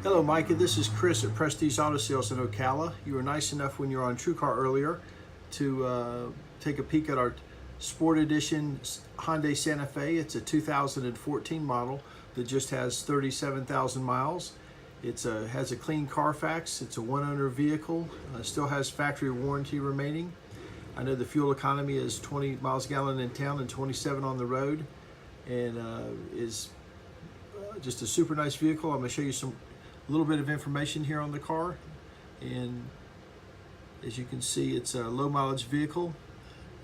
Hello, Micah. This is Chris at Prestige Auto Sales in Ocala. You were nice enough when you were on TrueCar earlier to take a peek at our Sport Edition Hyundai Santa Fe. It's a 2014 model that just has 37,000 miles. It has a clean CARFAX. It's a one-owner vehicle. Still has factory warranty remaining. I know the fuel economy is 20 miles a gallon in town and 27 on the road, and is just a super nice vehicle. I'm going to show you a little bit of information here on the car, and as you can see, it's a low mileage vehicle.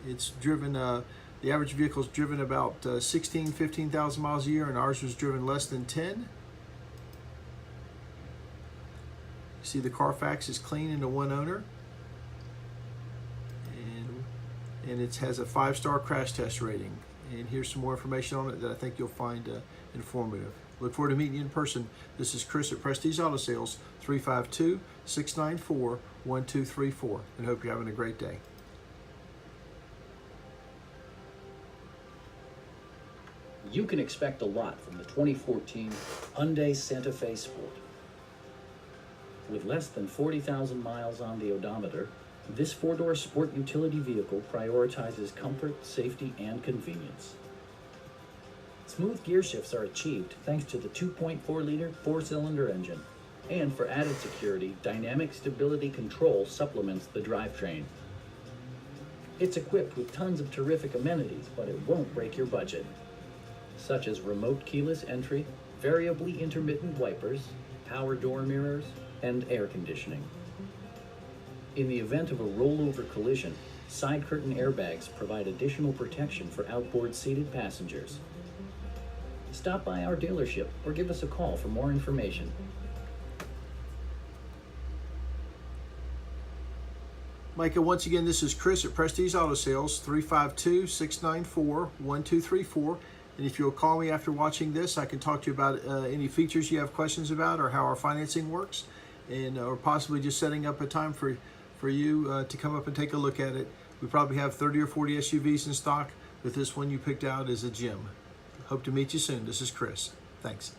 It's driven, the average vehicle is driven about 15,000 miles a year, and ours was driven less than 10. You see the CARFAX is clean and a one owner, and it has a 5-star crash test rating. And here's some more information on it that I think you'll find informative. Look forward to meeting you in person. This is Chris at Prestige Auto Sales, 352-694-1234, and hope you're having a great day. You can expect a lot from the 2014 Hyundai Santa Fe Sport. With less than 40,000 miles on the odometer, this four-door sport utility vehicle prioritizes comfort, safety, and convenience. Smooth gear shifts are achieved thanks to the 2.4-liter four-cylinder engine. And for added security, dynamic stability control supplements the drivetrain. It's equipped with tons of terrific amenities, but it won't break your budget, such as remote keyless entry, variably intermittent wipers, power door mirrors, and air conditioning. In the event of a rollover collision, side curtain airbags provide additional protection for outboard seated passengers. Stop by our dealership or give us a call for more information. Micah, once again, this is Chris at Prestige Auto Sales, 352-694-1234. And if you'll call me after watching this, I can talk to you about any features you have questions about, or how our financing works, and or possibly just setting up a time for you to come up and take a look at it. We probably have 30 or 40 SUVs in stock, but this one you picked out is a gem. Hope to meet you soon. This is Chris. Thanks.